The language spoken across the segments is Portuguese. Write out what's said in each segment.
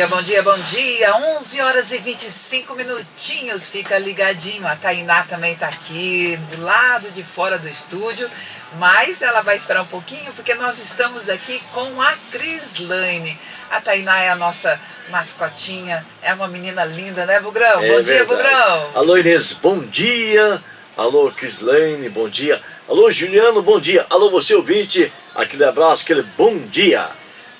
dia, bom dia, bom dia. 11 horas e 25 minutinhos. Fica ligadinho. A Tainá também tá aqui do lado de fora do estúdio, mas ela vai esperar um pouquinho porque nós estamos aqui com a Crislaine. A Tainá é a nossa mascotinha, é uma menina linda, né, Bugrão? Bom dia, Bugrão. Alô, Inês, bom dia. Alô, Crislaine, bom dia. Alô, Juliano, bom dia. Alô, você ouvinte, aquele abraço, aquele bom dia.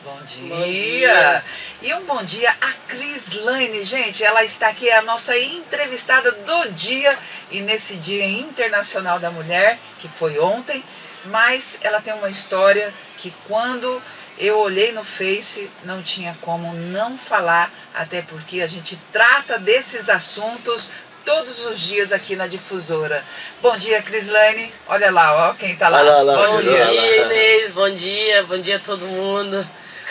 Bom dia. E um bom dia a Crislaine, gente, ela está aqui, é a nossa entrevistada do dia, e nesse Dia Internacional da Mulher, que foi ontem, mas ela tem uma história que quando eu olhei no Face, não tinha como não falar, até porque a gente trata desses assuntos todos os dias aqui na Difusora. Bom dia, Crislaine. Olha lá, ó, quem tá lá. Bom dia, Inês. Bom dia a todo mundo.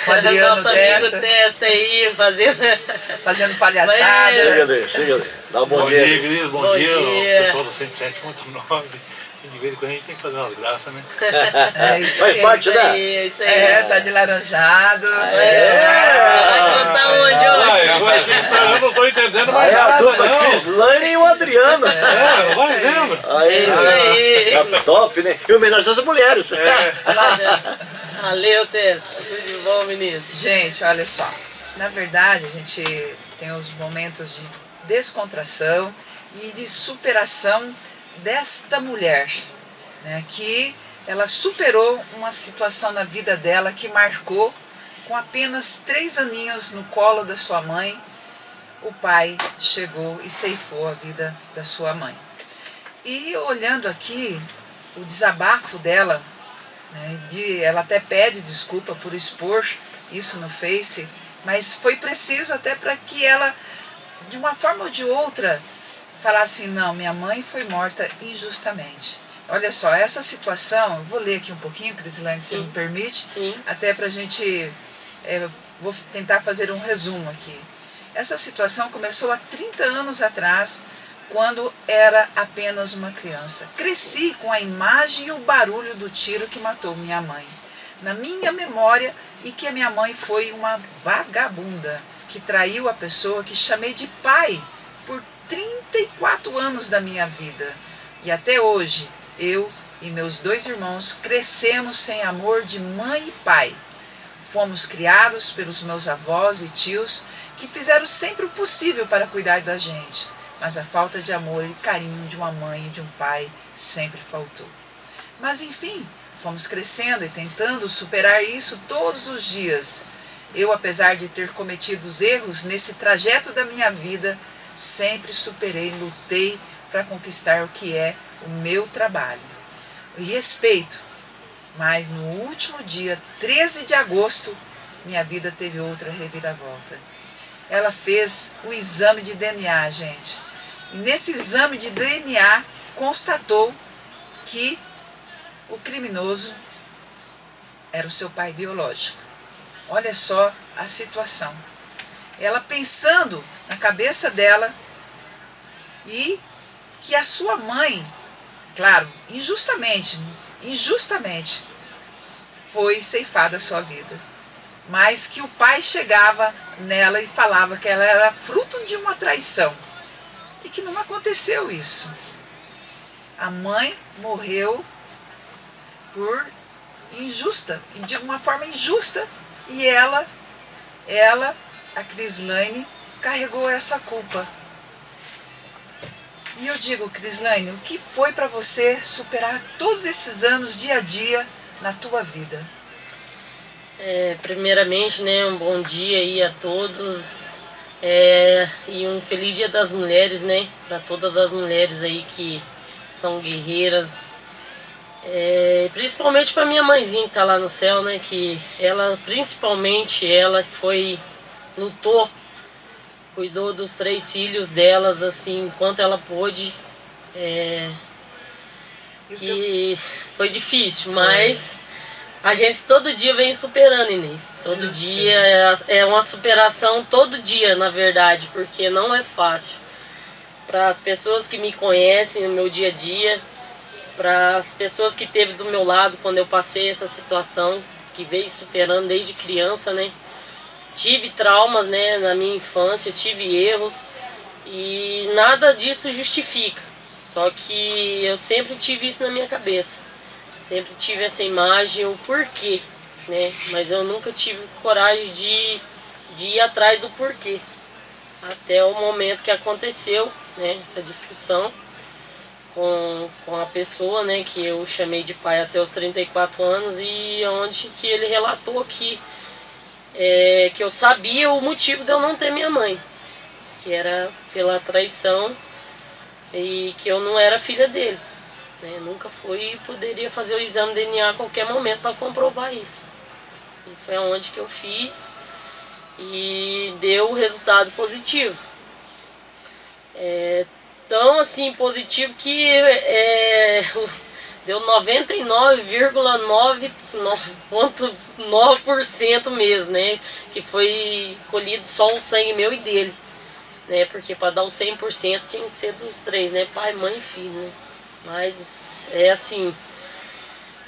O Adriano nosso amigo Testa aí, fazendo palhaçada. Chega ali. Dá um bom dia. Cris. Bom dia, pessoal do 107.9. De vez em quando a gente tem que fazer umas graças, né? É isso Faz aí. parte, né? É isso aí. É, tá de laranjado. Vai contar onde hoje? Eu não tô entendendo mais Aí a nada, dupla não. Crislaine e o Adriano. Vai vendo. Aí, Isso aí. tá top, né? E homenagem às mulheres. Valeu, Testa. Tudo de bom, menino? Gente, olha só. Na verdade, a gente tem os momentos de descontração e de superação desta mulher, né, que ela superou uma situação na vida dela que marcou. Com apenas 3 aninhos no colo da sua mãe, o pai chegou e ceifou a vida da sua mãe. E olhando aqui o desabafo dela, né, ela até pede desculpa por expor isso no Face, mas foi preciso até para que ela, de uma forma ou de outra, falar assim, não, minha mãe foi morta injustamente. Olha só, essa situação, vou ler aqui um pouquinho, Crislaine, se me permite, Sim. até para a gente, vou tentar fazer um resumo aqui. Essa situação começou há 30 anos atrás, quando era apenas uma criança. Cresci com a imagem e o barulho do tiro que matou minha mãe. Na minha memória, e que a minha mãe foi uma vagabunda, que traiu a pessoa que chamei de pai por 34 anos da minha vida. E até hoje, eu e meus 2 irmãos crescemos sem amor de mãe e pai. Fomos criados pelos meus avós e tios, que fizeram sempre o possível para cuidar da gente. Mas a falta de amor e carinho de uma mãe e de um pai sempre faltou. Mas enfim, fomos crescendo e tentando superar isso todos os dias. Eu, apesar de ter cometido os erros nesse trajeto da minha vida, sempre superei, lutei para conquistar o que é o meu trabalho. E respeito, mas no último dia 13 de agosto, minha vida teve outra reviravolta. Ela fez o exame de DNA, gente. E nesse exame de DNA constatou que o criminoso era o seu pai biológico. Olha só a situação. Ela pensando na cabeça dela e que a sua mãe, claro, injustamente, foi ceifada a sua vida. Mas que o pai chegava nela e falava que ela era fruto de uma traição. E que não aconteceu isso. A mãe morreu de uma forma injusta, e ela, a Crislaine, carregou essa culpa. E eu digo, Crislaine, o que foi para você superar todos esses anos, dia a dia, na tua vida? Primeiramente, né, um bom dia aí a todos, e um feliz Dia das Mulheres, né, para todas as mulheres aí que são guerreiras, principalmente para minha mãezinha que tá lá no céu, né, que principalmente ela que lutou, cuidou dos 3 filhos delas, assim, enquanto ela pôde, que foi difícil, mas a gente todo dia vem superando, Inês. Todo dia é uma superação, todo dia, na verdade, porque não é fácil. Para as pessoas que me conhecem no meu dia a dia, para as pessoas que esteve do meu lado quando eu passei essa situação, que veio superando desde criança, né? tive traumas, né, na minha infância, tive erros e nada disso justifica. Só que eu sempre tive isso na minha cabeça, sempre tive essa imagem, o porquê, né? Mas eu nunca tive coragem de ir atrás do porquê. Até o momento que aconteceu, né, essa discussão com a pessoa, né, que eu chamei de pai até os 34 anos e onde que ele relatou que eu sabia o motivo de eu não ter minha mãe, que era pela traição e que eu não era filha dele, né? Nunca fui e poderia fazer o exame de DNA a qualquer momento para comprovar isso. E foi onde que eu fiz e deu o resultado positivo. Tão assim positivo que deu 99,9% mesmo, né? Que foi colhido só o sangue meu e dele, né? Porque para dar o 100% tinha que ser dos três, né? Pai, mãe e filho, né? Mas assim,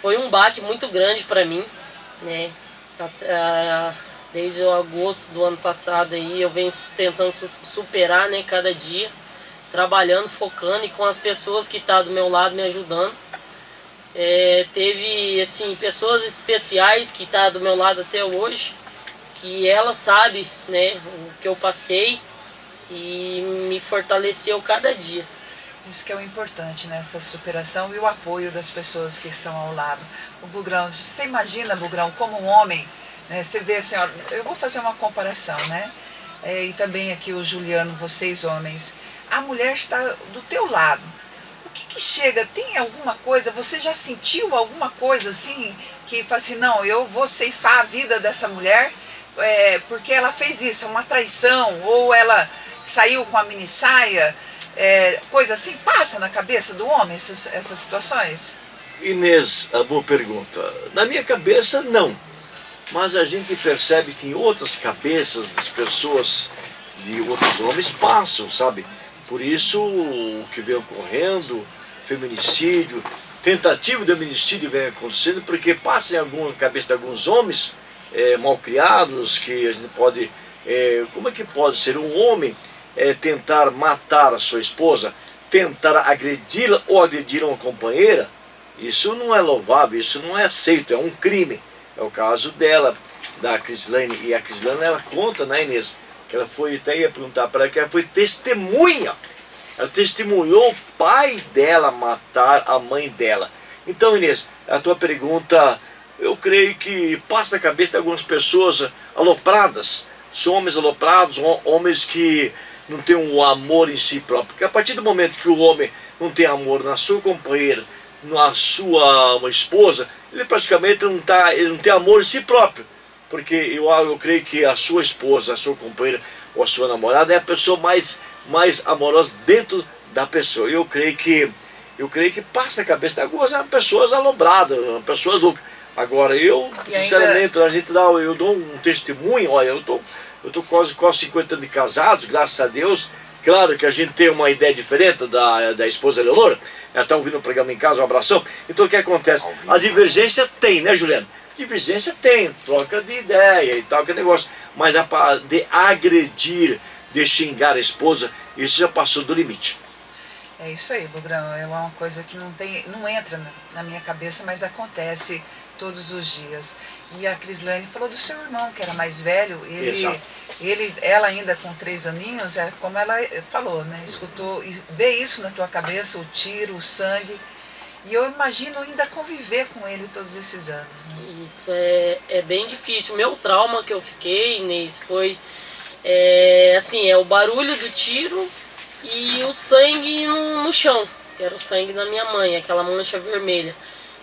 foi um baque muito grande para mim, né? Desde o agosto do ano passado aí eu venho tentando superar, né, cada dia, trabalhando, focando e com as pessoas que estão do meu lado me ajudando. Teve assim, pessoas especiais que estão do meu lado até hoje, que ela sabe, né, o que eu passei e me fortaleceu cada dia. Isso que é o importante, né? Essa superação e o apoio das pessoas que estão ao lado. O Bugrão, você imagina, Bugrão, como um homem, né? Você vê assim, ó, eu vou fazer uma comparação, né? E também aqui o Juliano, vocês homens, a mulher está do teu lado. O que chega? Tem alguma coisa? Você já sentiu alguma coisa assim que fala assim, não, eu vou ceifar a vida dessa mulher porque ela fez isso, uma traição, ou ela saiu com a minissaia, coisa assim, passa na cabeça do homem essas situações? Inês, a boa pergunta. Na minha cabeça, não. Mas a gente percebe que em outras cabeças das pessoas, de outros homens, passam, sabe? Por isso, o que vem ocorrendo, feminicídio, tentativa de hominicídio vem acontecendo, porque passa em alguma cabeça de alguns homens malcriados, que a gente pode... como é que pode ser um homem tentar matar a sua esposa, tentar agredi-la ou agredir uma companheira? Isso não é louvável, isso não é aceito, é um crime. É o caso dela, da Crislane. E a Crislane, ela conta, né, Inês, que ela foi, até ia perguntar para ela, que ela foi testemunha. Ela testemunhou o pai dela matar a mãe dela. Então, Inês, a tua pergunta, eu creio que passa na cabeça de algumas pessoas alopradas. São homens aloprados, homens que não têm um amor em si próprio. Porque a partir do momento que o homem não tem amor na sua companheira, na sua esposa, ele praticamente ele não tem amor em si próprio. Porque eu creio que a sua esposa, a sua companheira ou a sua namorada é a pessoa mais amorosa dentro da pessoa. Eu creio que passa na cabeça de algumas pessoas alobradas, pessoas loucas. Agora sinceramente, eu dou um testemunho, olha, eu tô quase 50 anos de casados, graças a Deus. Claro que a gente tem uma ideia diferente da esposa Leonora. Ela está ouvindo o programa em casa, um abração. Então o que acontece? A divergência tem, né, Juliano? A divergência tem, troca de ideia e tal, que negócio. Mas de agredir, de xingar a esposa, isso já passou do limite. É isso aí, Bugrão. É uma coisa que não entra na minha cabeça, mas acontece todos os dias. E a Crislane falou do seu irmão, que era mais velho. Ela ainda com 3 aninhos, como ela falou, né? Escutou e vê isso na tua cabeça, o tiro, o sangue. E eu imagino ainda conviver com ele todos esses anos. Né? Isso é bem difícil. O meu trauma que eu fiquei, Inês, foi o barulho do tiro e o sangue no chão, que era o sangue da minha mãe, aquela mancha vermelha.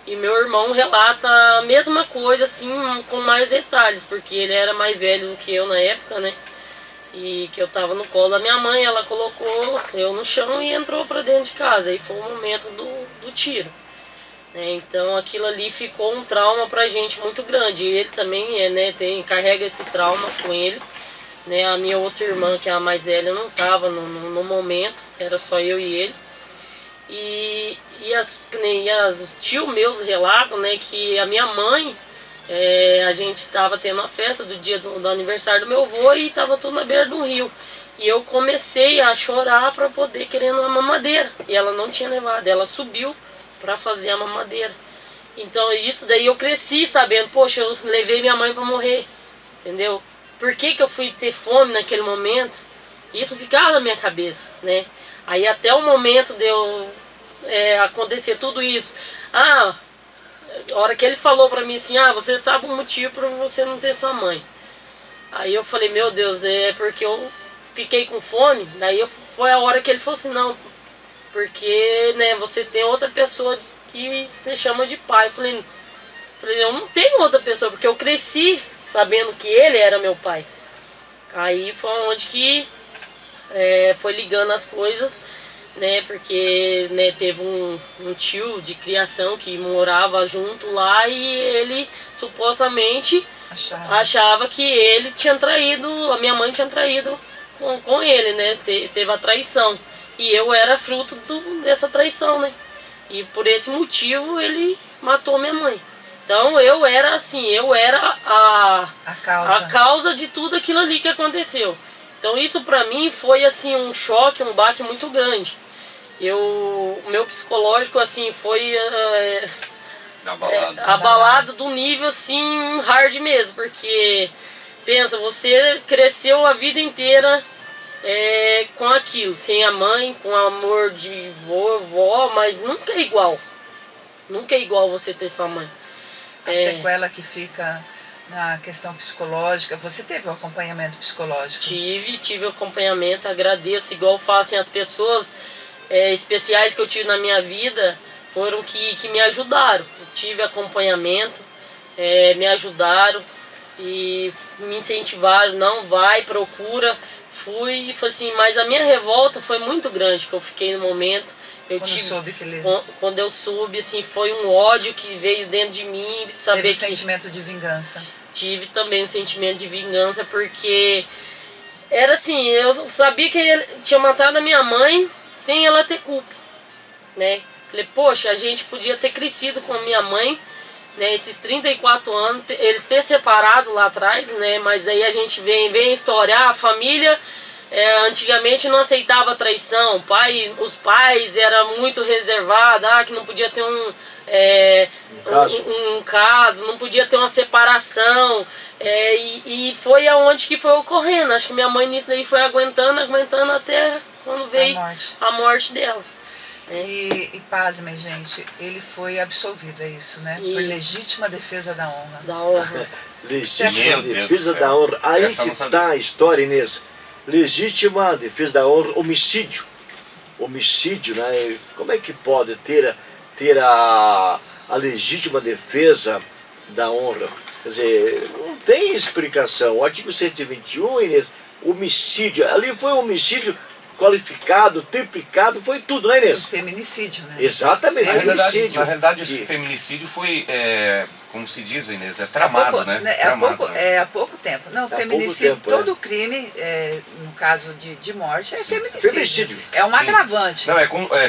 E meu irmão relata a mesma coisa, assim, com mais detalhes, porque ele era mais velho do que eu na época, né? E que eu tava no colo da minha mãe, ela colocou eu no chão e entrou pra dentro de casa. Aí foi o momento do tiro. Né? Então aquilo ali ficou um trauma pra gente muito grande. E ele também carrega esse trauma com ele. Né? A minha outra irmã, que é a mais velha, não tava no momento, era só eu e ele. E os tios meus relatam, né, que a minha mãe a gente estava tendo a festa do dia do aniversário do meu avô e estava tudo na beira do rio. E eu comecei a chorar para poder querendo uma mamadeira. E ela não tinha levado, ela subiu para fazer a mamadeira. Então isso daí eu cresci sabendo, poxa, eu levei minha mãe para morrer, entendeu? Por que que eu fui ter fome naquele momento? Isso ficava na minha cabeça, né? Aí até o momento de eu acontecer tudo isso. A hora que ele falou pra mim assim, você sabe o motivo pra você não ter sua mãe. Aí eu falei, meu Deus, é porque eu fiquei com fome. Daí foi a hora que ele falou assim, não, porque né, você tem outra pessoa que você chama de pai. Eu falei, eu não tenho outra pessoa, porque eu cresci sabendo que ele era meu pai. Aí foi onde que foi ligando as coisas, né, porque né, teve um tio de criação que morava junto lá e ele supostamente achava que ele tinha traído, a minha mãe tinha traído com ele, né, teve a traição. E eu era fruto dessa traição, né, e por esse motivo ele matou minha mãe. Então eu era assim, eu era a causa de tudo aquilo ali que aconteceu. Então isso pra mim foi assim um choque, um baque muito grande. O meu psicológico assim foi abalado do nível assim hard mesmo, porque pensa, você cresceu a vida inteira com aquilo, sem a mãe, com amor de vovó, mas nunca é igual. Nunca é igual você ter sua mãe. A sequela que fica na questão psicológica, você teve um acompanhamento psicológico? Tive acompanhamento, agradeço, igual fazem as pessoas especiais que eu tive na minha vida, foram que me ajudaram. Eu tive acompanhamento, me ajudaram e me incentivaram, não vai, procura. Fui e foi assim, mas a minha revolta foi muito grande, que eu fiquei no momento. Quando eu soube, assim, foi um ódio que veio dentro de mim. Teve um sentimento de vingança. Tive também um sentimento de vingança, porque era assim, eu sabia que ele tinha matado a minha mãe sem ela ter culpa, né? Falei, poxa, a gente podia ter crescido com a minha mãe, né? Esses 34 anos, eles ter separado lá atrás, né? Mas aí a gente vem historiar a família. Antigamente não aceitava traição, os pais eram muito reservados, que não podia ter um caso, não podia ter uma separação, e foi aonde que foi ocorrendo. Acho que minha mãe nisso aí foi aguentando até quando veio a morte dela. E pasmem, gente, ele foi absolvido, é isso, né? Isso. Por legítima defesa da honra. Da honra. Legítima defesa da honra. Aí que está a história, Inês. Legítima defesa da honra, homicídio. Homicídio, né? Como é que pode ter a legítima defesa da honra? Quer dizer, não tem explicação. O artigo 121, Inês, homicídio. Ali foi um homicídio qualificado, triplicado, foi tudo, né, Inês? Feminicídio, né? Exatamente, na realidade esse feminicídio foi, como se diz, Inês, tramado, né? Há pouco tempo. Não, feminicídio, todo crime, no caso de morte, é feminicídio. É um agravante. Não,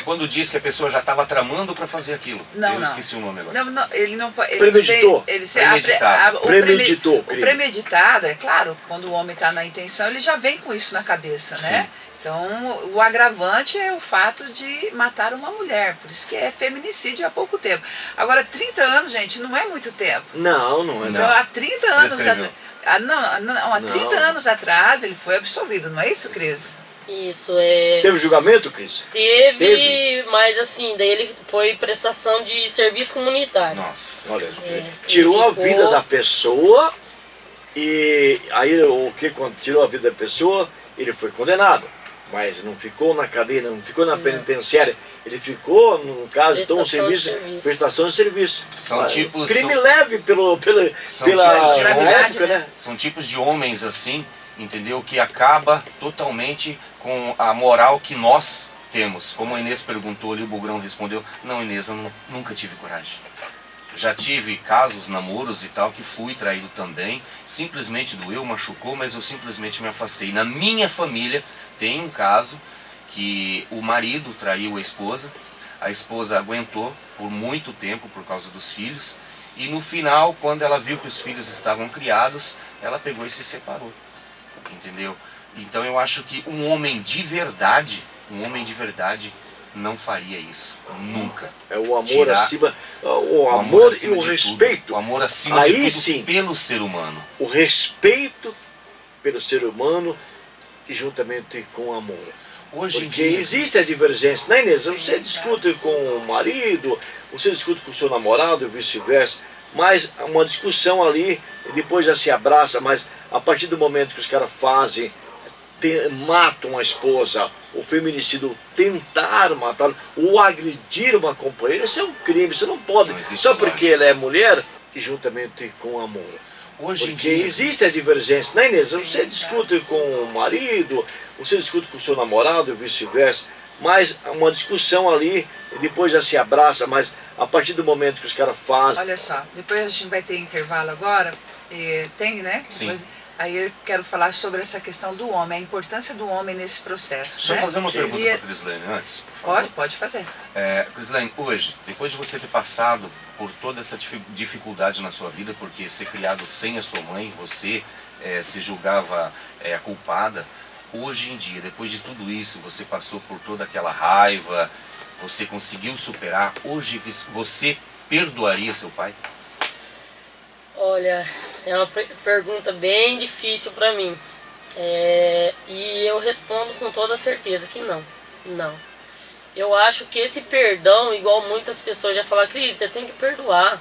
quando diz que a pessoa já estava tramando para fazer aquilo. Eu esqueci o nome agora. Não, ele não pode. Premeditou. Premeditou. O premeditado, é claro, quando o homem está na intenção, ele já vem com isso na cabeça, né? Então, o agravante é o fato de matar uma mulher, por isso que é feminicídio há pouco tempo. Agora, 30 anos, gente, não é muito tempo. Não é. Então, há 30 anos há 30 anos atrás ele foi absolvido, não é isso, Cris? Isso, Teve julgamento, Cris? Teve, mas assim, daí ele foi prestação de serviço comunitário. Nossa, olha, tirou a vida da pessoa e aí quando tirou a vida da pessoa, ele foi condenado. Mas não ficou na cadeia, não ficou na penitenciária. Ele ficou, no caso, prestação de serviço. São tipos... Crime leve pela época, né? São tipos de homens assim, entendeu? Que acaba totalmente com a moral que nós temos. Como a Inês perguntou ali, o Bugrão respondeu, não, Inês, eu nunca tive coragem. Já tive casos, namoros e tal, que fui traído também. Simplesmente doeu, machucou, mas eu simplesmente me afastei. Na minha família tem um caso que o marido traiu a esposa aguentou por muito tempo por causa dos filhos, E no final, quando ela viu que os filhos estavam criados, ela pegou e se separou. Entendeu? Então eu acho que um homem de verdade não faria isso. Nunca. É o amor Tirar acima, o amor e o de respeito. tudo. O amor acima Aí de tudo sim, pelo ser humano. o respeito pelo ser humano e juntamente com o amor. Hoje em Porque dia, existe a divergência, né, Inês? Você discute com o marido, você discute com o seu namorado e vice-versa, mas uma discussão ali, e depois já se abraça, mas a partir do momento que os caras fazem, matam a esposa, o feminicídio, tentar matar, ou agredir uma companheira, isso é um crime, você não pode, só porque ela é mulher, e juntamente com o amor. Hoje em Porque dia, existe a divergência, né, Inês? Você discute com o marido, você discute com o seu namorado e vice-versa, mas uma discussão ali, e depois já se abraça, mas a partir do momento que os caras fazem... Olha só, depois a gente vai ter intervalo agora, tem, né? Sim. Depois, aí eu quero falar sobre essa questão do homem, a importância do homem nesse processo. deixa eu né? fazer uma pergunta E- para a Crislane antes. Por favor. Pode fazer. Crislane, hoje, depois de você ter passado por toda essa dificuldade na sua vida, porque ser criado sem a sua mãe, você se julgava a culpada, hoje em dia, depois de tudo isso, você passou por toda aquela raiva, você conseguiu superar, hoje você perdoaria seu pai? Olha, é uma pergunta bem difícil para mim. E eu respondo com toda certeza que não. Não. Eu acho que esse perdão, igual muitas pessoas já falaram, Cris, você tem que perdoar.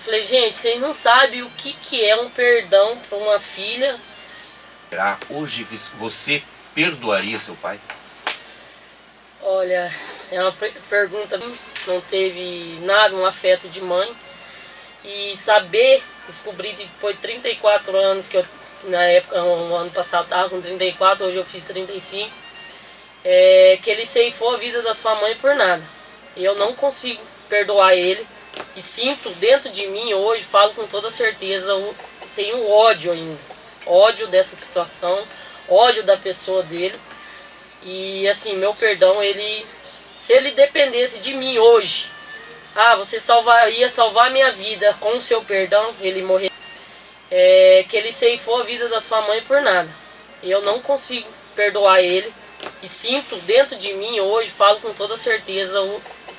Falei, gente, vocês não sabem o que é um perdão para uma filha. Hoje você perdoaria seu pai? Olha, é uma pergunta, não teve nada, um afeto de mãe. E descobrir depois de 34 anos, que eu, na época, no ano passado, estava com 34, hoje eu fiz 35, que ele ceifou a vida da sua mãe por nada. E eu não consigo perdoar ele. E sinto dentro de mim hoje, falo com toda certeza, tenho ódio ainda. Ódio dessa situação, ódio da pessoa dele. E assim, meu perdão, se ele dependesse de mim hoje, você ia salvar a minha vida com o seu perdão, ele morrer. Que ele ceifou a vida da sua mãe por nada. E eu não consigo perdoar ele. E sinto dentro de mim hoje, falo com toda certeza,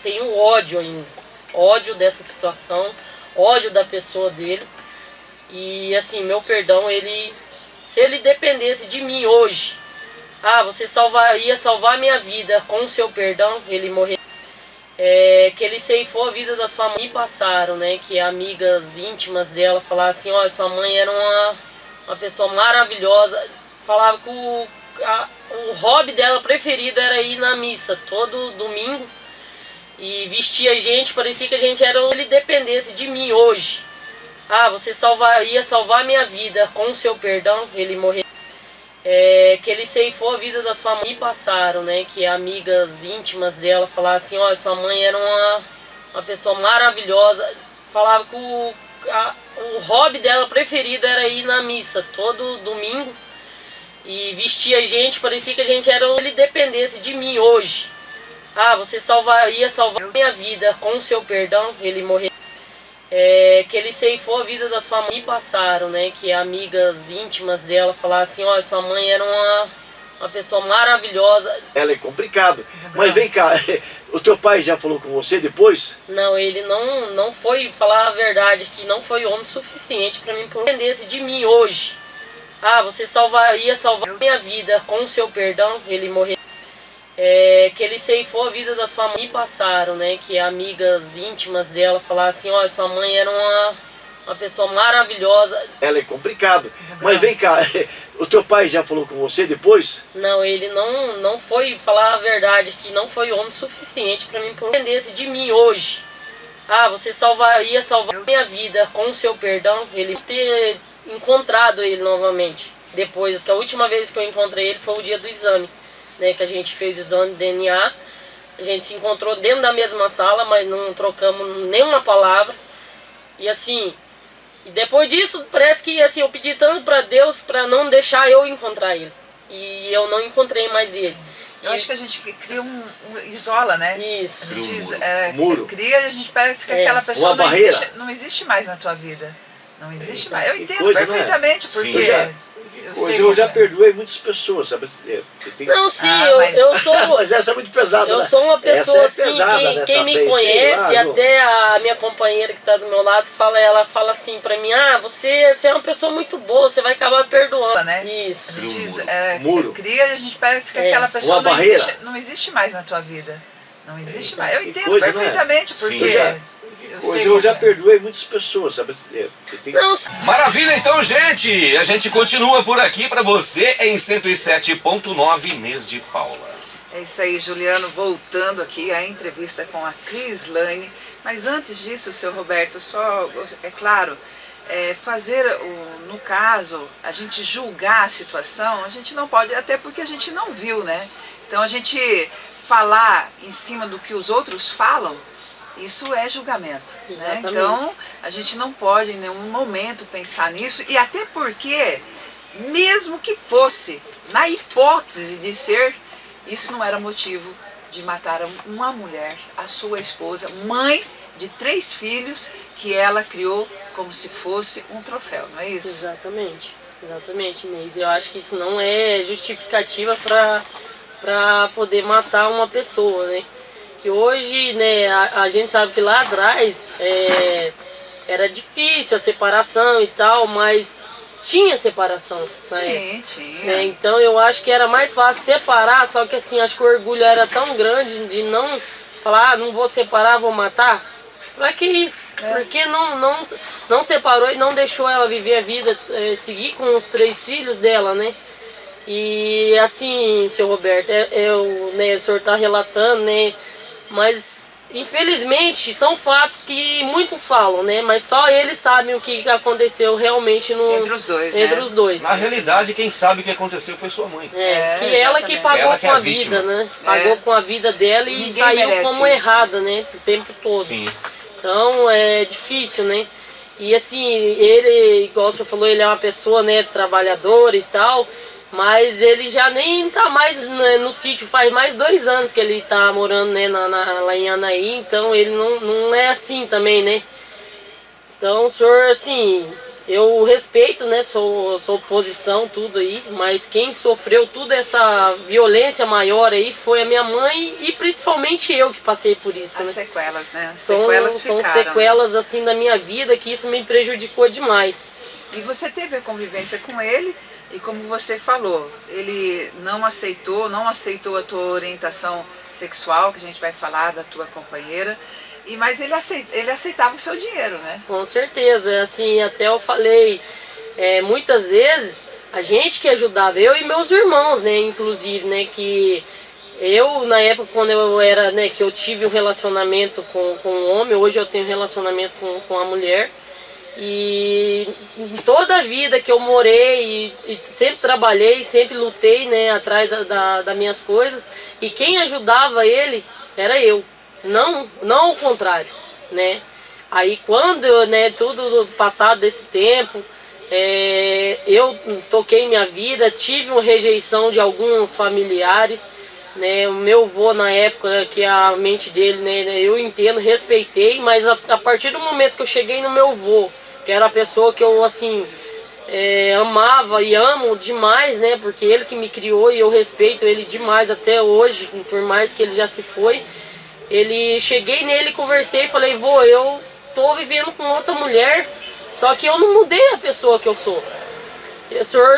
tenho ódio ainda. Ódio dessa situação, ódio da pessoa dele. E assim, meu perdão, se ele dependesse de mim hoje, você ia salvar a minha vida com o seu perdão, ele morrer. Que ele ceifou a vida da sua mãe. E passaram, né, que amigas íntimas dela falaram assim, olha, sua mãe era uma pessoa maravilhosa. Falava que o hobby dela preferido era ir na missa todo domingo. E vestia a gente, parecia que a gente era... Se ele dependesse de mim hoje, você ia salvar a minha vida com o seu perdão, ele morrer. Que ele ceifou a vida da sua mãe. E passaram, né, que amigas íntimas dela falaram assim, olha, sua mãe era uma pessoa maravilhosa. Falava que o hobby dela preferido era ir na missa todo domingo. E vestia a gente, parecia que a gente era... Se ele dependesse de mim hoje, ia salvar a minha vida com o seu perdão, ele morrer. Que ele ceifou a vida da sua mãe. E passaram, né, que amigas íntimas dela falaram assim, olha, sua mãe era uma pessoa maravilhosa. Ela é complicado, mas vem cá, o teu pai já falou com você depois? Não, ele não foi, falar a verdade, que não foi homem suficiente para mim dependesse de mim hoje. Ia salvar a minha vida com o seu perdão, ele morrer. Que ele ceifou a vida da sua mãe. E passaram, né, que amigas íntimas dela falaram assim, olha, sua mãe era uma pessoa maravilhosa. Ela é complicado, mas vem cá, o teu pai já falou com você depois? Não, ele não foi, falar a verdade, que não foi homem suficiente para mim dependesse de mim hoje. Ia salvar a minha vida com o seu perdão, ele ter encontrado ele novamente. Depois, que a última vez que eu encontrei ele foi o dia do exame, né, que a gente fez o exame de DNA. A gente se encontrou dentro da mesma sala, mas não trocamos nenhuma palavra. E assim, e depois disso, parece que assim, eu pedi tanto para Deus para não deixar eu encontrar ele. E eu não encontrei mais ele. Eu acho que a gente cria isola, né? Isso. A gente Cria um muro. cria e a gente parece que aquela pessoa Uma barreira. não existe mais na tua vida. Não existe mais. Eu entendo coisa, perfeitamente, né? porque... Sim. Eu já perdoei muitas pessoas, sabe? Não, sim, mas- eu sou... Mas essa é muito pesada, Eu né? sou uma pessoa Essa é assim, pesada, quem, né? quem me Também, conhece, sei lá, até a minha companheira que está do meu lado, ela fala assim pra mim, você é uma pessoa muito boa, você vai acabar perdoando. né? Isso. A gente Muro. cria e a gente parece que aquela pessoa Uma barreira. não existe mais na tua vida. Não existe mais. Eu entendo coisa, né? perfeitamente, porque... Eu já perdoei muitas pessoas, sabe? Não, Maravilha, então, gente! A gente continua por aqui para você em 107.9 Inês de Paula. É isso aí, Juliano, voltando aqui à entrevista com a Cris Lane. Mas antes disso, seu Roberto, só, é claro, no caso, a gente julgar a situação, a gente não pode, até porque a gente não viu, né? Então a gente falar em cima do que os outros falam, isso é julgamento, né? Exatamente. Então a gente não pode em nenhum momento pensar nisso, e até porque, mesmo que fosse, na hipótese de ser, isso não era motivo de matar uma mulher, a sua esposa, mãe de 3 filhos, que ela criou como se fosse um troféu, não é isso? Exatamente, Inês. Eu acho que isso não é justificativa para poder matar uma pessoa, né? Que hoje, né, a gente sabe que lá atrás era difícil a separação e tal, mas tinha separação. Sim, tinha. Né? Então eu acho que era mais fácil separar, só que assim, acho que o orgulho era tão grande de não falar, não vou separar, vou matar. Pra que isso? Porque não separou e não deixou ela viver a vida, seguir com os 3 filhos dela, né? E assim, seu Roberto, o senhor está relatando, né? Mas infelizmente são fatos que muitos falam, né? Mas só eles sabem o que aconteceu realmente Entre os dois, entre né? os dois. Na realidade, quem sabe o que aconteceu foi sua mãe. Que ela que exatamente. pagou Ela que é com a a vida, vítima. né? Pagou com a vida dela e Ninguém saiu merece como isso. errada, né? O tempo todo. Sim. Então é difícil, né? E assim, ele, igual o senhor falou, ele é uma pessoa, né, trabalhadora e tal, mas ele já nem tá mais, né, no sítio, faz mais 2 anos que ele tá morando, né, lá em Anaí, então ele não é assim também, né? Então o senhor, assim, eu respeito, né, sou oposição, tudo aí, mas quem sofreu toda essa violência maior aí foi a minha mãe e principalmente eu que passei por isso, As né? sequelas, né? São sequelas assim da minha vida que isso me prejudicou demais. E você teve a convivência com ele e, como você falou, ele não aceitou a tua orientação sexual, que a gente vai falar da tua companheira, mas ele aceitava o seu dinheiro, né? Com certeza, assim, até eu falei, muitas vezes a gente que ajudava, eu e meus irmãos, né, inclusive, né, que eu, na época, quando eu era, né, que eu tive um relacionamento com um homem, hoje eu tenho um relacionamento com a mulher, e toda a vida que eu morei e sempre trabalhei, sempre lutei, né, atrás das minhas coisas, e quem ajudava ele era eu, não o contrário, né. Aí quando, né, tudo passado desse tempo, eu toquei minha vida, tive uma rejeição de alguns familiares, né, o meu avô na época, que a mente dele, né, eu entendo, respeitei, mas a partir do momento que eu cheguei no meu avô, que era a pessoa que eu, assim, amava e amo demais, né, porque ele que me criou e eu respeito ele demais até hoje, por mais que ele já se foi, cheguei nele, conversei e falei, vô, eu tô vivendo com outra mulher, só que eu não mudei a pessoa que eu sou.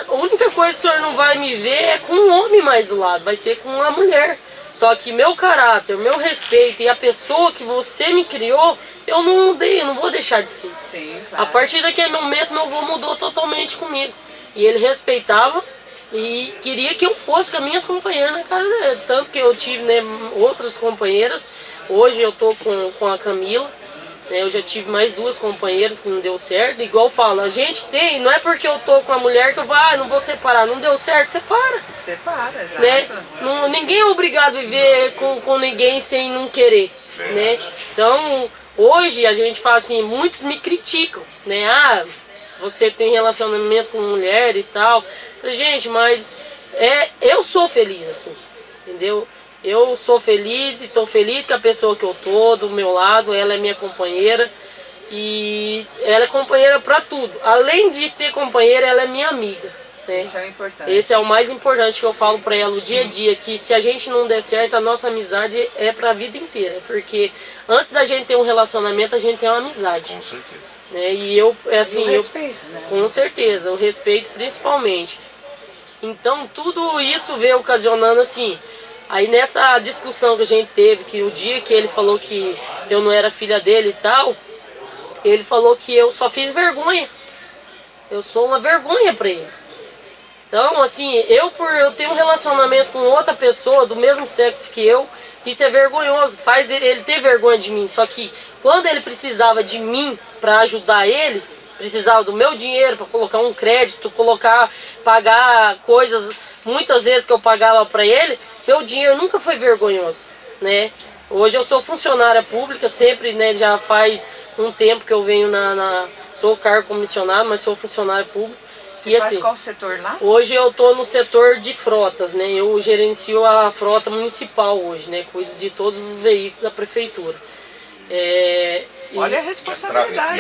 A única coisa que o senhor não vai me ver é com um homem mais do lado, vai ser com uma mulher. Só que meu caráter, meu respeito e a pessoa que você me criou, eu não mudei, eu não vou deixar de ser. Sim, claro. A partir daquele momento, meu avô mudou totalmente comigo. E ele respeitava e queria que eu fosse com as minhas companheiras na casa dele. Tanto que eu tive, né, outras companheiras. Hoje eu tô com a Camila. Eu já tive mais 2 companheiras que não deu certo. Igual eu falo, a gente tem, não é porque eu tô com a mulher que eu vou, não vou separar. Não deu certo, separa. Separa, exato. Né? Ninguém é obrigado a viver com ninguém sem não querer. Né? Então, hoje a gente fala assim, muitos me criticam. Né? Você tem relacionamento com mulher e tal. Falei, gente, mas eu sou feliz assim. entendeu? Eu sou feliz e estou feliz com a pessoa que eu tô do meu lado, ela é minha companheira e ela é companheira para tudo. Além de ser companheira, ela é minha amiga, né? Isso é importante. Esse é o mais importante que eu falo para ela o dia a dia, que se a gente não der certo, a nossa amizade é para a vida inteira, porque antes da gente ter um relacionamento, a gente tem uma amizade. Com certeza. Né? E eu, assim, E o respeito, né? Com certeza, o respeito principalmente. Então tudo isso veio ocasionando assim. Aí nessa discussão que a gente teve, que o dia que ele falou que eu não era filha dele e tal, ele falou que eu só fiz vergonha. Eu sou uma vergonha pra ele. Então, assim, por eu ter um relacionamento com outra pessoa do mesmo sexo que eu, isso é vergonhoso, faz ele ter vergonha de mim. Só que quando ele precisava de mim pra ajudar ele, precisava do meu dinheiro para colocar um crédito, pagar coisas, muitas vezes que eu pagava para ele, meu dinheiro nunca foi vergonhoso, né? Hoje eu sou funcionária pública, sempre, né, já faz um tempo que eu venho sou cargo comissionado, mas sou funcionário público. Você e faz assim, qual setor lá? Hoje eu estou no setor de frotas, né? Eu gerencio a frota municipal hoje, né? Cuido de todos os veículos da prefeitura. Olha a responsabilidade. E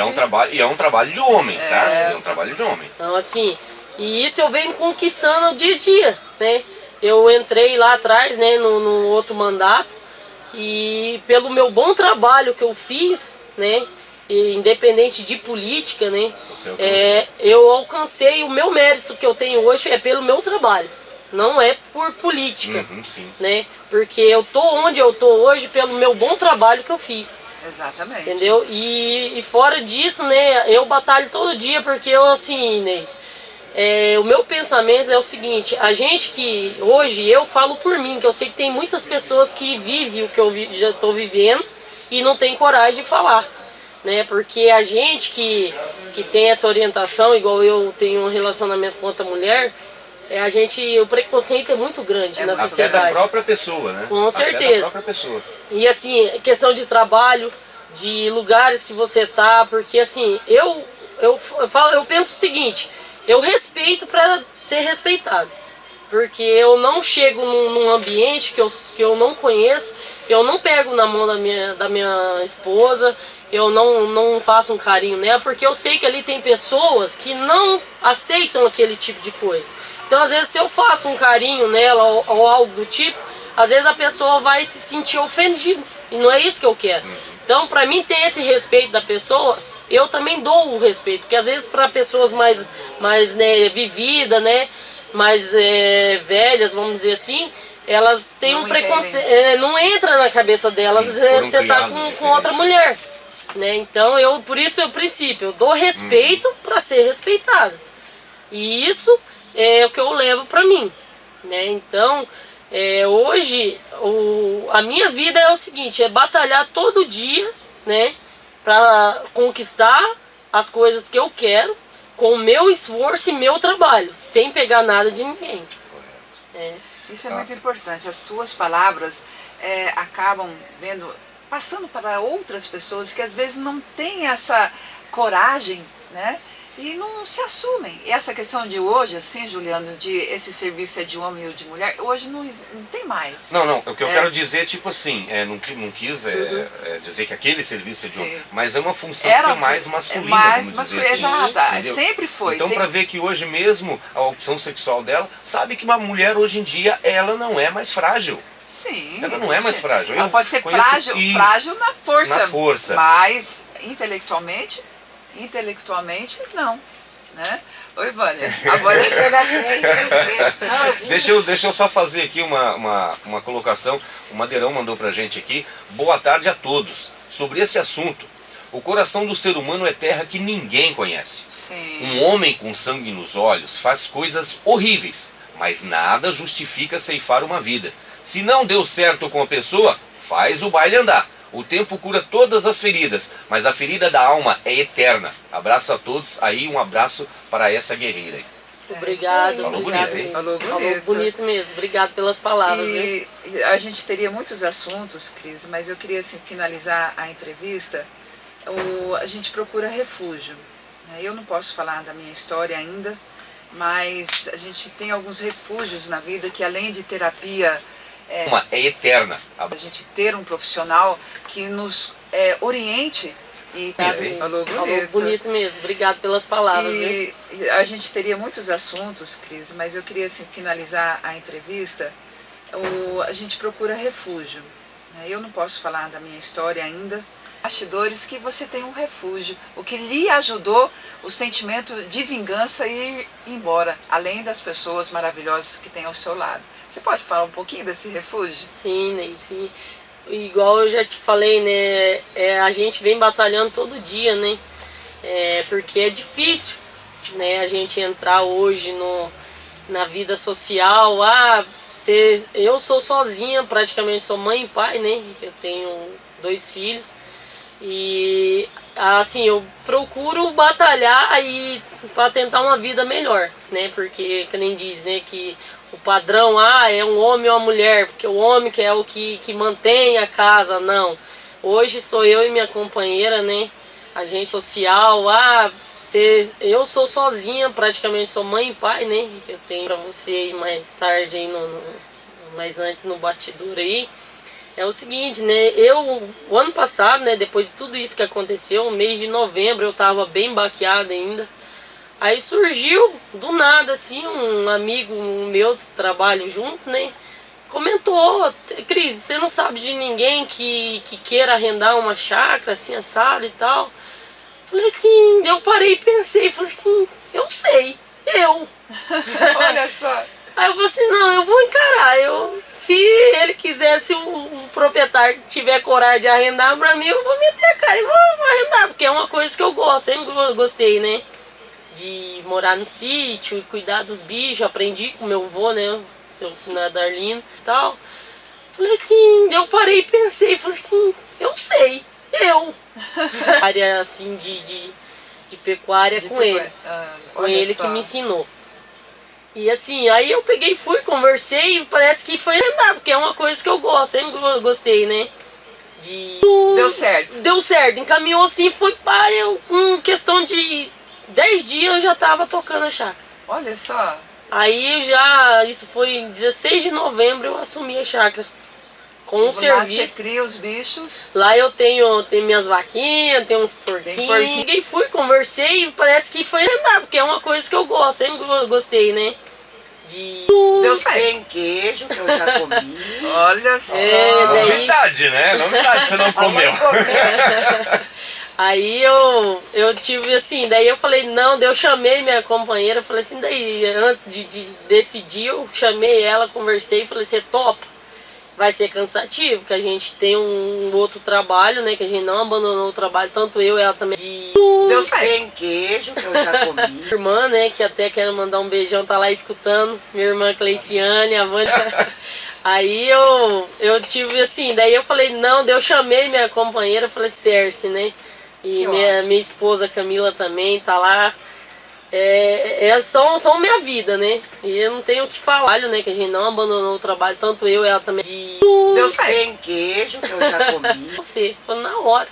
é um trabalho de homem, tá? É um trabalho de homem. Então, assim, e isso eu venho conquistando dia a dia, né? Eu entrei lá atrás, né, no outro mandato, e pelo meu bom trabalho que eu fiz, né, independente de política, né, eu alcancei o meu mérito que eu tenho hoje é pelo meu trabalho, não é por política, né? Porque eu tô onde eu tô hoje pelo meu bom trabalho que eu fiz. Exatamente. Entendeu? E fora disso, né, eu batalho todo dia porque eu, assim, Inês, o meu pensamento é o seguinte, a gente que, hoje, eu falo por mim, que eu sei que tem muitas pessoas que vivem o que eu já estou vivendo e não tem coragem de falar, né, porque a gente que tem essa orientação, igual eu tenho um relacionamento com outra mulher, o preconceito é muito grande na sociedade. Até da própria pessoa, né? Com certeza. Até da própria pessoa. E assim, questão de trabalho, de lugares que você tá, porque assim, eu penso o seguinte, eu respeito para ser respeitado. Porque eu não chego num ambiente que eu não conheço, eu não pego na mão da minha esposa, eu não faço um carinho nela, porque eu sei que ali tem pessoas que não aceitam aquele tipo de coisa. Então, às vezes, se eu faço um carinho nela ou algo do tipo, às vezes a pessoa vai se sentir ofendida. E não é isso que eu quero. Então, para mim ter esse respeito da pessoa, eu também dou o respeito. Porque às vezes para pessoas mais né, vividas, né, mais velhas, vamos dizer assim, elas têm um preconceito. Não entra na cabeça delas você tá com outra mulher. Né? Então, por isso é o princípio. Eu dou respeito para ser respeitado. E isso é o que eu levo para mim, né? Então, hoje a minha vida é o seguinte, é batalhar todo dia, né, para conquistar as coisas que eu quero com o meu esforço e meu trabalho, sem pegar nada de ninguém. Isso é muito importante. As tuas palavras acabam passando para outras pessoas que às vezes não têm essa coragem, né? E não se assumem. E essa questão de hoje, assim, Juliano, de esse serviço é de homem ou de mulher, hoje não tem mais. Não, o que eu quero dizer, tipo assim, não quis dizer que aquele serviço é de homem, mas é uma função que é mais masculina, vamos dizer assim. Exato, sempre foi. Então, para ver que hoje mesmo a opção sexual dela, sabe que uma mulher hoje em dia, ela não é mais frágil. Sim. Ela não é mais frágil. Ela pode ser frágil na força. Na força. Mas intelectualmente não, né? Oi, Vânia. Agora deixa eu só fazer aqui uma colocação. O Madeirão mandou pra gente aqui. Boa tarde a todos. Sobre esse assunto, o coração do ser humano é terra que ninguém conhece. Sim. Um homem com sangue nos olhos faz coisas horríveis, mas nada justifica ceifar uma vida. Se não deu certo com a pessoa, faz o baile andar. O tempo cura todas as feridas, mas a ferida da alma é eterna. Abraço a todos, aí um abraço para essa guerreira aí. Obrigado. Falou bonito, hein? Falou bonito mesmo. Obrigado pelas palavras. E a gente teria muitos assuntos, Cris, mas eu queria assim, finalizar a entrevista. A gente procura refúgio. Eu não posso falar da minha história ainda, mas a gente tem alguns refúgios na vida que, além de terapia É eterna. A gente ter um profissional que nos oriente e falou bonito. Bonito mesmo. Obrigado pelas palavras. E a gente teria muitos assuntos, Cris, mas eu queria assim, finalizar a entrevista. A gente procura refúgio. Eu não posso falar da minha história ainda. Bastidores que você tem um refúgio, o que lhe ajudou o sentimento de vingança ir embora, além das pessoas maravilhosas que tem ao seu lado. Você pode falar um pouquinho desse refúgio? Sim, Ney, sim. Igual eu já te falei, né, a gente vem batalhando todo dia, né, porque é difícil, né, a gente entrar hoje na vida social. Eu sou sozinha, praticamente sou mãe e pai, né, eu tenho 2 filhos, e assim, eu procuro batalhar aí para tentar uma vida melhor, né, porque, que nem diz, né, que o padrão, é um homem ou uma mulher, porque o homem que é o que mantém a casa. Não. Hoje sou eu e minha companheira, né? A gente social, eu sou sozinha, praticamente sou mãe e pai, né? Eu tenho pra você aí mais tarde, aí mais antes no bastidor aí. É o seguinte, né? O ano passado, né? Depois de tudo isso que aconteceu, no mês de novembro, eu tava bem baqueada ainda. Aí surgiu, do nada, assim, um amigo meu que trabalho junto, né? Comentou: Cris, você não sabe de ninguém que queira arrendar uma chácara, assim, assado e tal? Falei assim, eu parei e pensei, falei assim, eu sei, eu. Olha só. Aí eu falei assim, não, eu vou encarar. Se ele quiser, se o proprietário tiver coragem de arrendar pra mim, eu vou meter a cara e vou arrendar, porque é uma coisa que eu gosto, sempre gostei, né? De morar no sítio e cuidar dos bichos. Aprendi com meu avô, né, seu finado Arlindo e tal. Falei assim, eu parei e pensei, falei assim, eu sei, eu. Área assim de pecuária com ele. Com ele que me ensinou. E assim, aí eu peguei, fui, conversei e parece que foi andar, porque é uma coisa que eu gosto, sempre gostei, né. Deu certo. Deu certo, encaminhou assim, foi para eu, com questão de 10 dias eu já tava tocando a chácara. Olha só. Aí isso foi em 16 de novembro, eu assumi a chácara com o serviço. Lá você cria os bichos. Lá eu tenho minhas vaquinhas, tenho uns porquinhos. Peguei, fui, conversei e parece que foi andar, porque é uma coisa que eu gosto, sempre gostei, né. Deu certo. Tem queijo que eu já comi. Olha só. daí... Novidade, né? Novidade, você não comeu. Aí eu tive assim, daí eu falei, não, daí eu chamei minha companheira, falei assim, daí antes de decidir, eu chamei ela, conversei, falei, você topa? Vai ser cansativo, porque a gente tem um outro trabalho, né, que a gente não abandonou o trabalho, tanto eu e ela também. Deu certo. Tem queijo que eu já comi. Minha irmã, né, que até quero mandar um beijão, tá lá escutando, minha irmã Cleiciane, a Vânia. Aí eu tive assim, daí eu falei, não, daí eu chamei minha companheira, falei, Cerce, né. E minha esposa Camila também tá lá. São minha vida, né? E eu não tenho o que falar, né? Que a gente não abandonou o trabalho, tanto eu e ela também. Deu certo. Tem queijo que eu já comi. Você, foi na hora.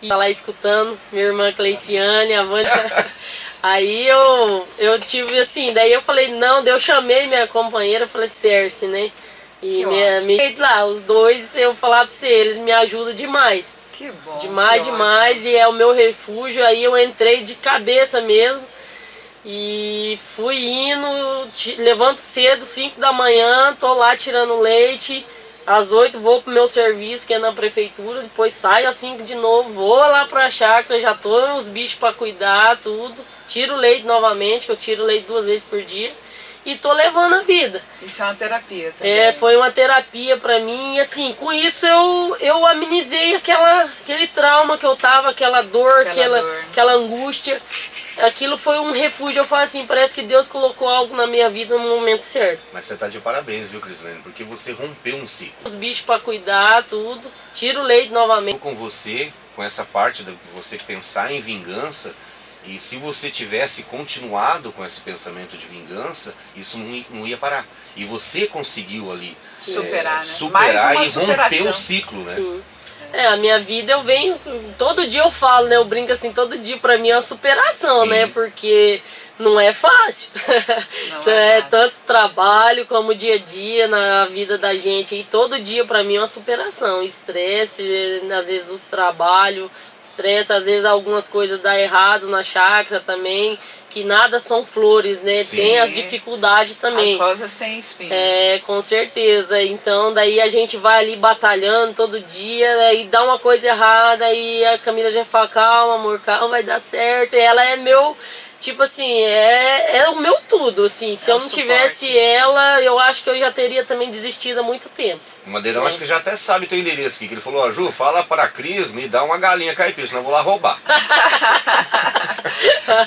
E tá lá escutando, minha irmã Cleiciane, a Vânia. Aí eu tive assim, daí eu falei, não, daí eu chamei minha companheira, falei, Cerce, né? E lá, os dois, eu falar pra você, eles me ajudam demais. Que bom. Demais, e é o meu refúgio. Aí eu entrei de cabeça mesmo. E fui indo, levanto cedo, 5 da manhã, tô lá tirando leite. Às 8 vou pro meu serviço, que é na prefeitura. Depois saio às 5 de novo, vou lá pra chácara, já tô os bichos pra cuidar, tudo. Tiro leite novamente, que eu tiro leite 2 vezes por dia. E tô levando a vida. Isso é uma terapia também. Foi uma terapia pra mim. E assim, com isso eu amenizei aquele trauma que eu tava, aquela dor, aquela angústia. Aquilo foi um refúgio. Eu falo assim, parece que Deus colocou algo na minha vida no momento certo. Mas você tá de parabéns, viu, Crislene? Porque você rompeu um ciclo. Os bichos pra cuidar, tudo. Tiro o leite novamente. Com você, com essa parte de você pensar em vingança, e se você tivesse continuado com esse pensamento de vingança, isso não ia parar. E você conseguiu ali superar, né? Superar Mais e uma romper superação. o ciclo, né? Sim. A minha vida eu venho, todo dia eu falo, né? Eu brinco assim, todo dia pra mim é uma superação, Sim. né? Porque não é fácil. Não é fácil. Tanto trabalho como dia a dia na vida da gente. E todo dia para mim é uma superação. Estresse, às vezes do trabalho, estresse, às vezes algumas coisas dá errado na chácara também. Que nada são flores, né? Sim. Tem as dificuldades também. As rosas têm espinhos. É, com certeza. Então daí a gente vai ali batalhando todo dia, aí dá uma coisa errada e a Camila já fala, calma amor, calma, vai dar certo. E ela é meu, tipo assim, é o meu tudo, assim. Se eu não tivesse ela, eu acho que eu já teria também desistido há muito tempo. O Madeirão acho que já até sabe teu endereço aqui, que ele falou, ó, Ju, fala para a Cris, me dá uma galinha caipira, senão eu vou lá roubar.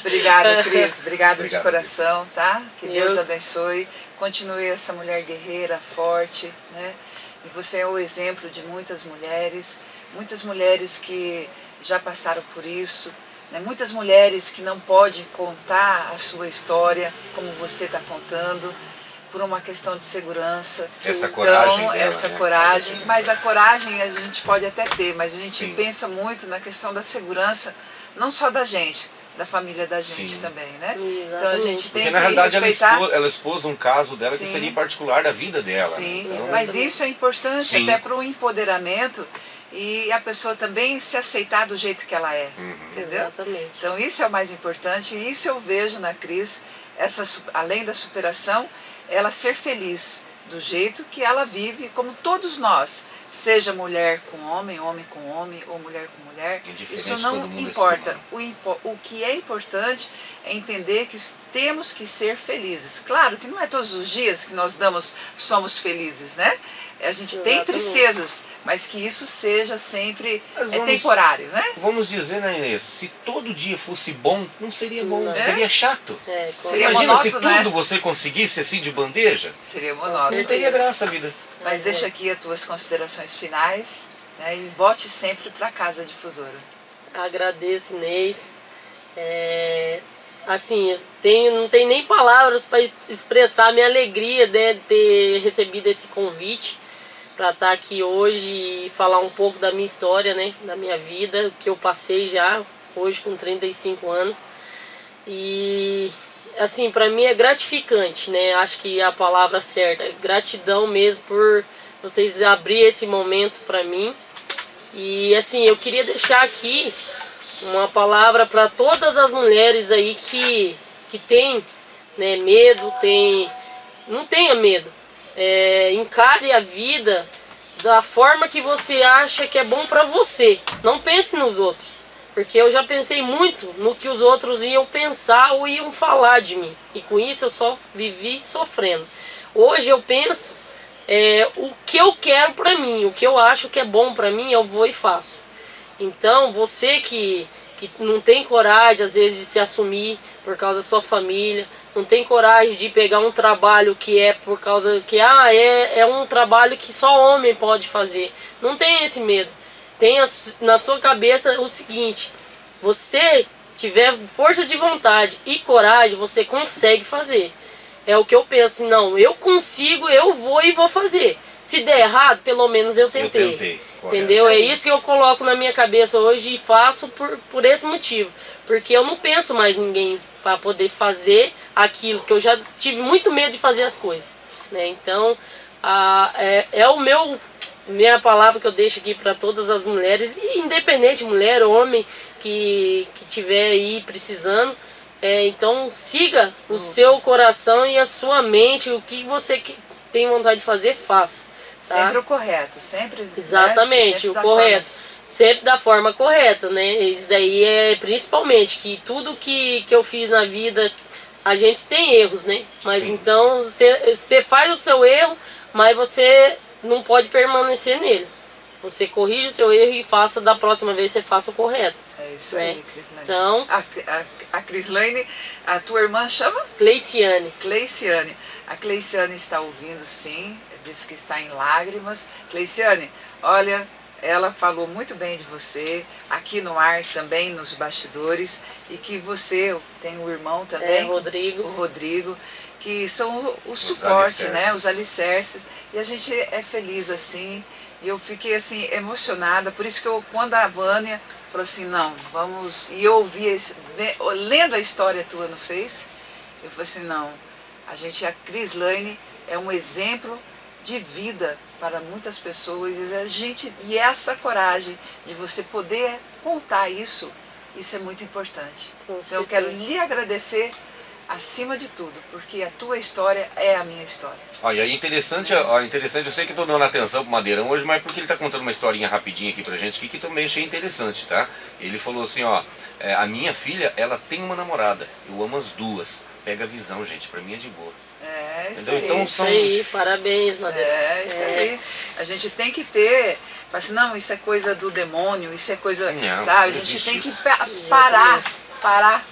Obrigada, Cris. Obrigada de Obrigado, coração, tá? Que Deus Eu- abençoe. Continue essa mulher guerreira, forte, né? E você é o exemplo de muitas mulheres que já passaram por isso, né? Muitas mulheres que não podem contar a sua história como você está contando, por uma questão de segurança. Essa coragem Então, dela, essa né? coragem, mas a coragem a gente pode até ter, mas a gente Sim. pensa muito na questão da segurança, não só da gente, da família da gente Sim. também, né? Exatamente. Então a gente tem Porque na que realidade respeitar. ela expôs um caso dela que Sim. seria particular da vida dela. Sim, Né? Então, mas isso é importante Sim. até para o empoderamento e a pessoa também se aceitar do jeito que ela é, entendeu? Exatamente. Então isso é o mais importante e isso eu vejo na Cris, além da superação, ela ser feliz do jeito que ela vive, como todos nós, seja mulher com homem, homem com homem ou mulher com mulher, Indiferente, isso todo não mundo é importa. ser humano. O que é importante é entender que temos que ser felizes. Claro que não é todos os dias que nós somos felizes, né? A gente tem Exatamente. tristezas, mas que isso seja sempre Mas vamos- temporário, né? Vamos dizer, né, Inês, se todo dia fosse bom, não seria bom, Não. seria chato. É, com Seria Imagina se monótono, né? tudo você conseguisse assim de bandeja, Seria não monótono. teria graça a vida. Mas deixa aqui as tuas considerações finais, né? E volte sempre para a Casa Difusora. Agradeço, Inês. Assim, não tem nem palavras para expressar a minha alegria de ter recebido esse convite para estar aqui hoje e falar um pouco da minha história, né, da minha vida, o que eu passei já, hoje com 35 anos. E, assim, para mim é gratificante, né, acho que é a palavra certa, é gratidão mesmo por vocês abrir esse momento para mim. E, assim, eu queria deixar aqui uma palavra para todas as mulheres aí que tem, né, medo, não tenha medo. Encare a vida da forma que você acha que é bom para você. Não pense nos outros, porque eu já pensei muito no que os outros iam pensar ou iam falar de mim, e com isso eu só vivi sofrendo. Hoje eu penso o que eu quero para mim, o que eu acho que é bom para mim, eu vou e faço. Então, você que não tem coragem, às vezes, de se assumir por causa da sua família, não tem coragem de pegar um trabalho que é por causa que é um trabalho que só homem pode fazer. Não tem esse medo. Tenha na sua cabeça o seguinte: você tiver força de vontade e coragem, você consegue fazer. É o que eu penso, não, eu consigo, eu vou e vou fazer. Se der errado, pelo menos eu tentei. Eu tentei, correto. Entendeu? É isso que eu coloco na minha cabeça hoje e faço por esse motivo. Porque eu não penso mais em ninguém para poder fazer aquilo, que eu já tive muito medo de fazer as coisas, né? Então, minha palavra que eu deixo aqui para todas as mulheres, independente, mulher, homem, que tiver aí precisando. Então, siga o seu coração e a sua mente, o que você tem vontade de fazer, faça. Tá? Sempre o correto, sempre. Exatamente, né? Sempre o da correto. forma. Sempre da forma correta, né? Isso daí é principalmente que tudo que eu fiz na vida, a gente tem erros, né? Mas Sim. então você faz o seu erro, mas você não pode permanecer nele. Você corrige o seu erro e faça da próxima vez, você faça o correto. É isso né? aí, Crislaine. Então, A Crislaine, a tua irmã chama? Cleiciane. Cleiciane. A Cleiciane está ouvindo, sim, disse que está em lágrimas. Cleiciane, olha, ela falou muito bem de você, aqui no ar também, nos bastidores, e que você tem um irmão também, Rodrigo. o Rodrigo, que são o suporte, né, os alicerces, e a gente é feliz assim, e eu fiquei assim emocionada, por isso que quando a Vânia falou assim, não, vamos, e eu ouvi, lendo a história tua no Face, Eu falei assim, não, a Crislane é um exemplo de vida para muitas pessoas e essa coragem de você poder contar isso é muito importante. Então eu quero lhe agradecer acima de tudo, porque a tua história é a minha história. Olha, é interessante, eu sei que estou dando atenção pro Madeirão hoje, mas porque ele está contando uma historinha rapidinha aqui pra gente aqui, que também achei interessante, tá? Ele falou assim, ó, a minha filha, ela tem uma namorada, eu amo as duas. Pega a visão, gente, pra mim é de boa. Isso aí. Então, Isso aí, parabéns, Madeira. Isso aí. A gente tem que ter, assim, não, isso é coisa do demônio, isso é coisa, não, sabe? A gente tem que parar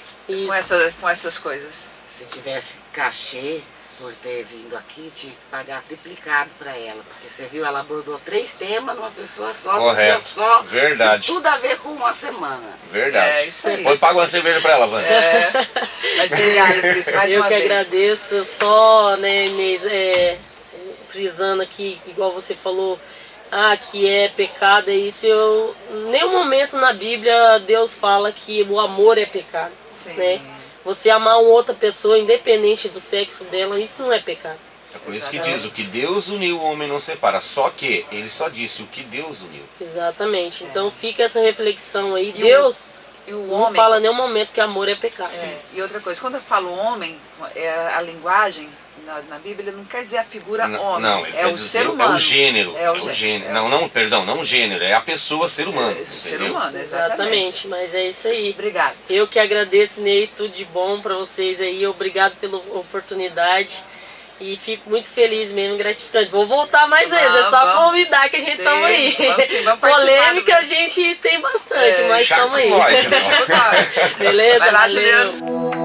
com essas coisas. Se tivesse cachê por ter vindo aqui, tinha que pagar triplicado para ela. Porque você viu, ela abordou 3 temas numa pessoa só, num dia só. Verdade. Tudo a ver com uma semana. Verdade. Isso aí. Depois paga uma cerveja pra ela, Vânia. Mas obrigada, Cris, mais Eu uma que vez. agradeço, só, né, Inês, frisando aqui, igual você falou, que é pecado, é isso. Em nenhum momento na Bíblia Deus fala que o amor é pecado. Sim. Né? Você amar uma outra pessoa, independente do sexo dela, isso não é pecado. É por isso que diz, o que Deus uniu, o homem não separa. Só que, ele só disse o que Deus uniu. Exatamente. Então fica essa reflexão aí. Deus o não homem fala em nenhum momento que amor é pecado. E outra coisa, quando eu falo homem, a linguagem na Bíblia não quer dizer a figura homem, Não, ele é quer o dizer, ser humano. É o gênero. É o gênero. Não o gênero, é a pessoa ser humano. O ser entendeu? humano, Exatamente, mas é isso aí. Obrigada. Eu que agradeço, Inês, tudo de bom pra vocês aí. Obrigado pela oportunidade. E fico muito feliz mesmo, gratificante. Vou voltar mais vezes, é só convidar que a gente tamo aí. Vamos Polêmica a gente tem bastante, mas Chaco tamo aí. nós, então. Beleza? Vai lá, Valeu. Juliano.